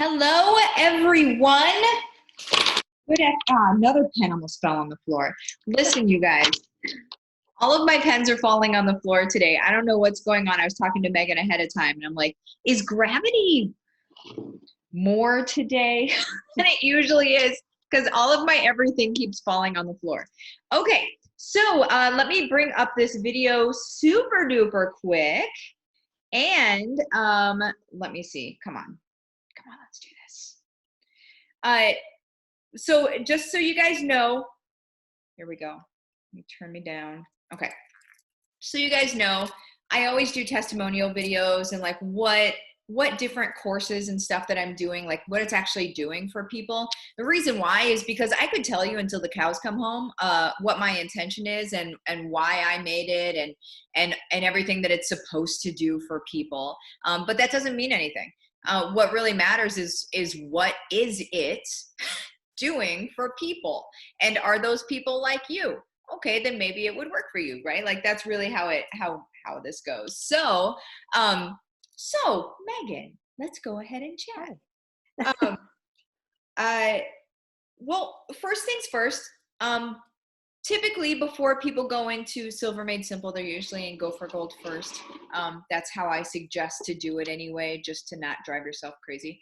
Hello, everyone. Another pen almost fell on the floor. Listen, you guys, all of my pens are falling on the floor today. I don't know what's going on. I was talking to Megan ahead of time, and I'm like, is gravity more today than it usually is? Because all of my everything keeps falling on the floor. Okay, so let me bring up this video super duper quick. And let me see. Come on, let's do this. So just so you guys know, here we go. Let me turn me down. Okay. So you guys know, I always do testimonial videos and like what different courses and stuff that I'm doing, like what it's actually doing for people. The reason why is because I could tell you until the cows come home what my intention is and why I made it and everything that it's supposed to do for people. But that doesn't mean anything. What really matters is what is it doing for people, and are those people like you? Okay, then maybe it would work for you, right? Like that's really how this goes. So Megan, let's go ahead and chat. Well, first things first, typically before people go into Silver Made Simple, they're usually in Go for Gold first. That's how I suggest to do it anyway, just to not drive yourself crazy.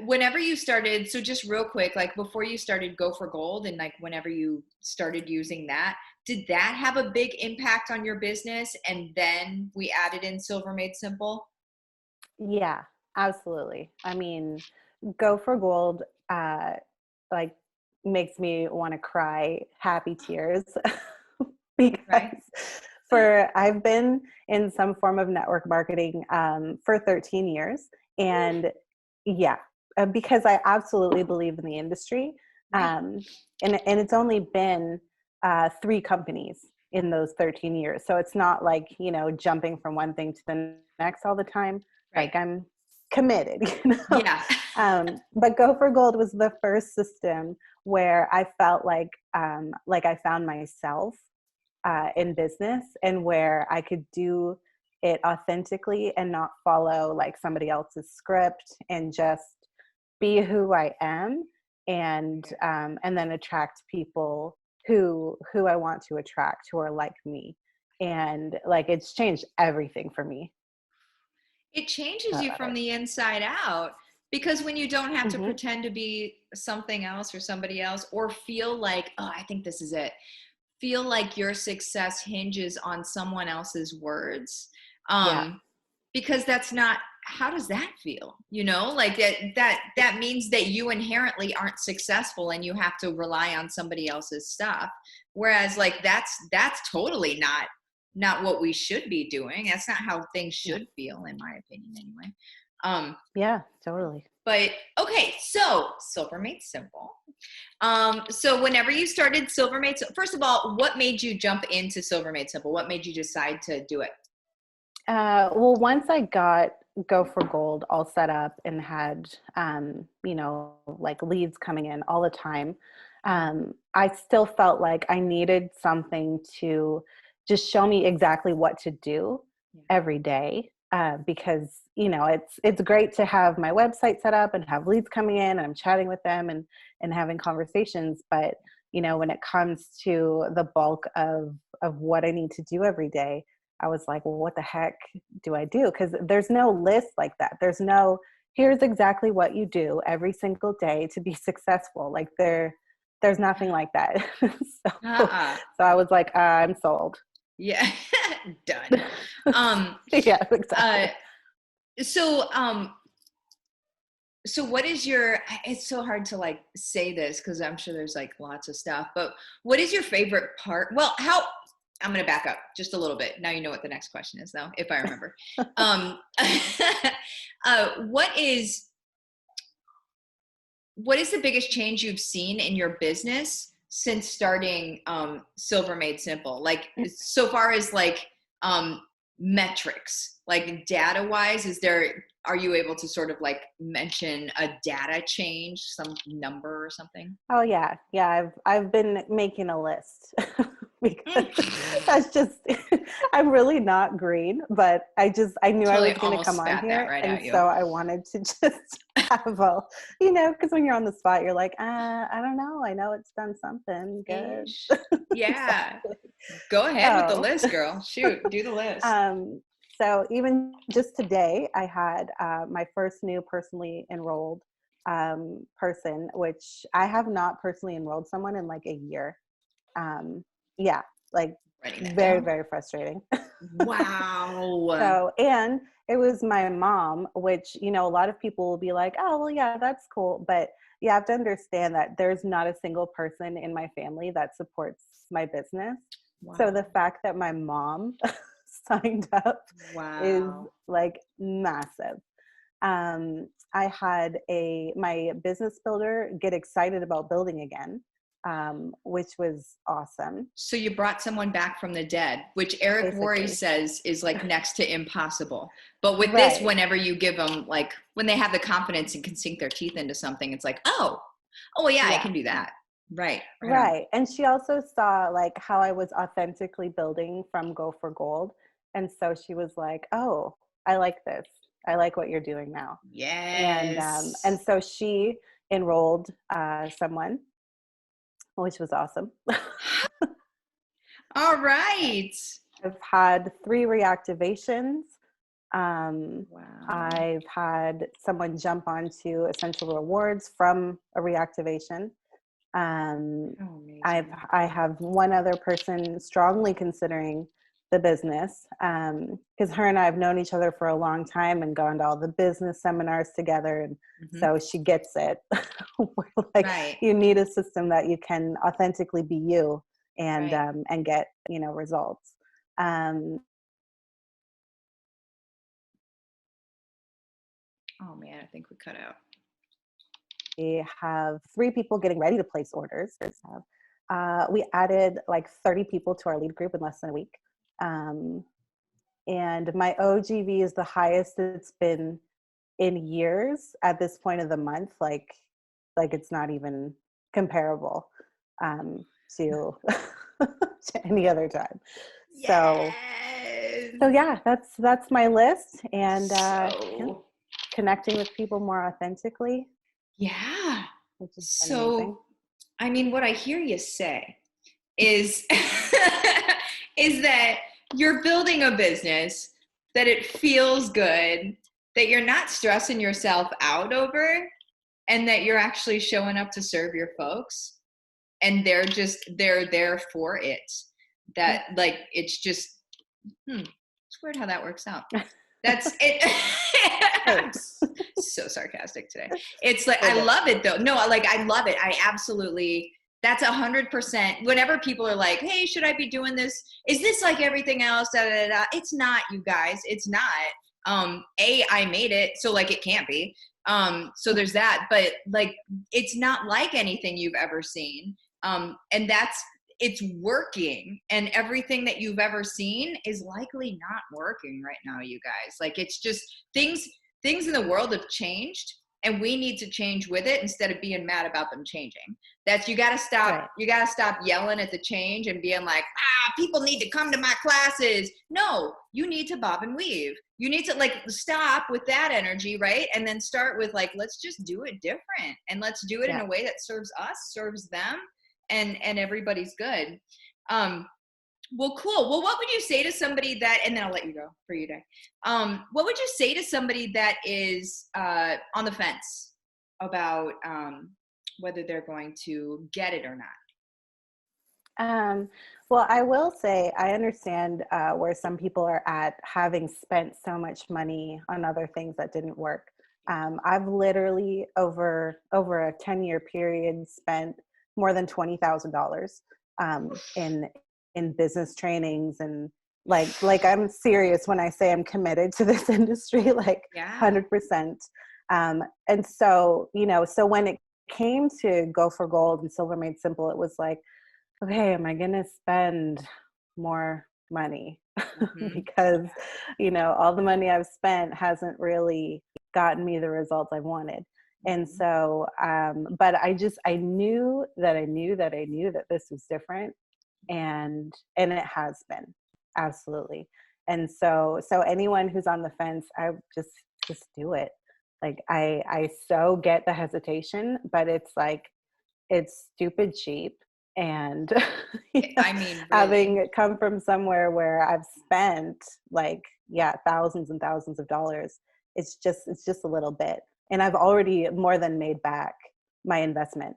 Whenever you started, so just real quick, like before you started Go for Gold and like whenever you started using that, did that have a big impact on your business? And then we added in Silver Made Simple? Yeah, absolutely. I mean, Go for Gold, like makes me want to cry happy tears because I've been in some form of network marketing for 13 years. And yeah, because I absolutely believe in the industry. And it's only been 3 companies in those 13 years. So it's not like, jumping from one thing to the next all the time. Right. Like I'm committed, Yeah. But Go for Gold was the first system where I felt like I found myself in business, and where I could do it authentically and not follow like somebody else's script, and just be who I am, and then attract people who I want to attract, who are like me. And like it's changed everything for me. It changes you from the inside out, because when you don't have to pretend to be something else or somebody else, or feel like, oh, I think this is it. Feel like your success hinges on someone else's words. Because that's not, how does that feel? Like that means that you inherently aren't successful and you have to rely on somebody else's stuff. Whereas like that's totally not what we should be doing. That's not how things should feel, in my opinion, anyway. Yeah, totally. But okay, so Silver Made Simple. So whenever you started Silver Made, first of all, what made you jump into Silver Made Simple? What made you decide to do it? Well, once I got Go for Gold all set up and had, like leads coming in all the time, I still felt like I needed something to just show me exactly what to do every day. Because, it's great to have my website set up and have leads coming in and I'm chatting with them and having conversations. But, when it comes to the bulk of what I need to do every day, I was like, well, what the heck do I do? Because there's no list like that. There's no, here's exactly what you do every single day to be successful. Like there's nothing like that. So I was like, I'm sold. Yeah. Done. Yeah, exactly. So what is your, it's so hard to like say this because I'm sure there's like lots of stuff, but what is your favorite part? Well, I'm going to back up just a little bit. Now you know what the next question is, though, if I remember. What is the biggest change you've seen in your business since starting Silver Made Simple? Like, so far as like metrics, like data wise, are you able to sort of like mention a data change, some number or something? Oh yeah. I've been making a list because that's just, I'm really not green, but I knew I Totally was going to almost come on spat that here. right And at you. so I wanted to just have a, because when you're on the spot, you're like, I don't know. I know it's done something good. Ish. Yeah. Exactly. Go ahead with the So, list, girl. Shoot, do the list. um, so even just today, I had my first new personally enrolled person, which I have not personally enrolled someone in like a year. Yeah, like Writing that very, down. very frustrating. Wow. So, and it was my mom, which, a lot of people will be like, oh, well, yeah, that's cool. But you have to understand that there's not a single person in my family that supports my business. So Wow. the fact that my mom signed up is Wow. like massive. I had my business builder get excited about building again, which was awesome. So you brought someone back from the dead, which Eric Worre Basically, says is like next to impossible. But with this, right. whenever you give them, like when they have the confidence and can sink their teeth into something, it's like, oh yeah, I Yeah. can do that. Right. Right on. Right. And she also saw like how I was authentically building from Go for Gold. And so she was like, oh, I like this. I like what you're doing now. And Yes. so she enrolled someone, which was awesome. All right. I've had 3 reactivations. Um, Wow. I've had someone jump onto Essential Rewards from a reactivation. Um, How amazing. I have one other person strongly considering the business, because her and I have known each other for a long time and gone to all the business seminars together, and Mm-hmm. so she gets it. We're like, Right. you need a system that you can authentically be you Right. and get results. Um, Oh man, I think we cut out. we have 3 people getting ready to place orders. We added like 30 people to our lead group in less than a week. And my OGV is the highest it's been in years at this point of the month. Like it's not even comparable to to any other time. So Yes. so yeah, that's my list, and So connecting with people more authentically, yeah. which has been amazing. So I mean, what I hear you say is is that you're building a business, that it feels good, that you're not stressing yourself out over, and that you're actually showing up to serve your folks, and they're there for it. Yeah. That like it's just it's weird how that works out. That's it. I'm Thanks. so sarcastic today. It's like, So I good. love it though. No, like I love it. I absolutely, that's 100%. Whenever people are like, hey, should I be doing this? Is this like everything else? Da, da, da, da. It's not, you guys. It's not. I made it, so like it can't be. So there's that, but like, it's not like anything you've ever seen. And it's working, and everything that you've ever seen is likely not working right now, you guys. Like it's just things in the world have changed, and we need to change with it instead of being mad about them changing. That's, you got to stop. Right. You got to stop yelling at the change and being like, people need to come to my classes. No, you need to bob and weave. You need to like stop with that energy, right? And then start with like, let's just do it different, and let's do it in Yeah. a way that serves us, serves them, and everybody's good. Well, cool. Well, what would you say to somebody that, and then I'll let you go for your day. What would you say to somebody that is on the fence about whether they're going to get it or not? Well, I will say I understand where some people are at, having spent so much money on other things that didn't work. I've literally over a 10-year period spent more than $20,000 in business trainings, and like I'm serious when I say I'm committed to this industry, like Yeah. 100%. And so so when it came to Go for Gold and Silver Made Simple, it was like, okay, am I going to spend more money? Mm-hmm. Because, all the money I've spent hasn't really gotten me the results I wanted. And so, but I knew that this was different. and it has been, absolutely. And so anyone who's on the fence, I just do it. Like I so get the hesitation, but it's like, it's stupid cheap. And I mean, really. having come from somewhere where I've spent like, yeah, thousands and thousands of dollars, it's just a little bit. And I've already more than made back my investment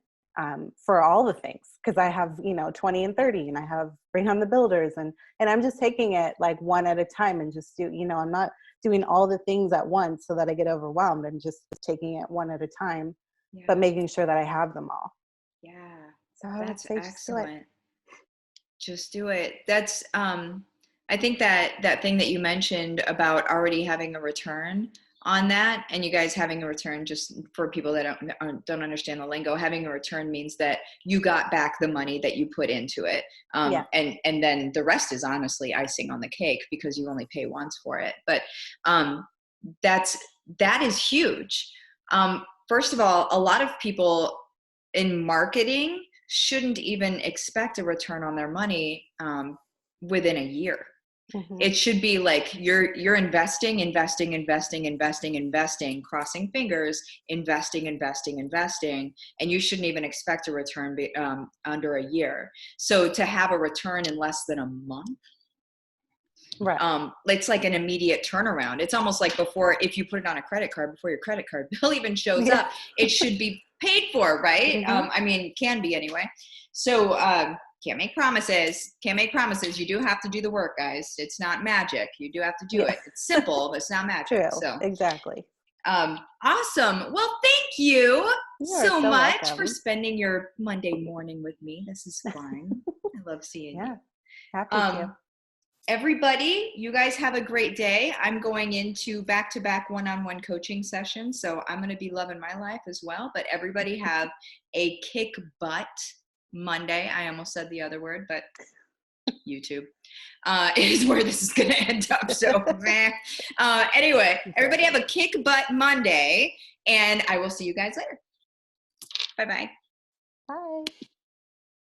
for all the things, because I have, 20 and 30, and I have Bring on the Builders, and I'm just taking it like one at a time, and just I'm not doing all the things at once so that I get overwhelmed. I'm just taking it one at a time, but making sure that I have them all. Yeah. So I would say excellent. Just do it. That's I think that thing that you mentioned about already having a return on that, and you guys having a return, just for people that don't understand the lingo, having a return means that you got back the money that you put into it. And then the rest is honestly icing on the cake, because you only pay once for it. But that is huge. First of all, a lot of people in marketing shouldn't even expect a return on their money within a year. Mm-hmm. It should be like you're investing, crossing fingers, investing, and you shouldn't even expect a return under a year. So to have a return in less than a month, right? It's like an immediate turnaround. It's almost like if you put it on a credit card, before your credit card bill even shows up, it should be paid for, right? Mm-hmm. I mean, can be anyway. So can't make promises. You do have to do the work, guys. It's not magic. You do have to do it. It's simple, but it's not magic. True. So exactly. Awesome. Well, thank you so much welcome. for spending your Monday morning with me. This is fun. I love seeing you. Happy to. Everybody, you guys have a great day. I'm going into back-to-back one-on-one coaching sessions, so I'm going to be loving my life as well. But everybody have a kick butt Monday. I almost said the other word, but YouTube is where this is going to end up. So, anyway, everybody have a kick butt Monday, and I will see you guys later. Bye-bye. Bye.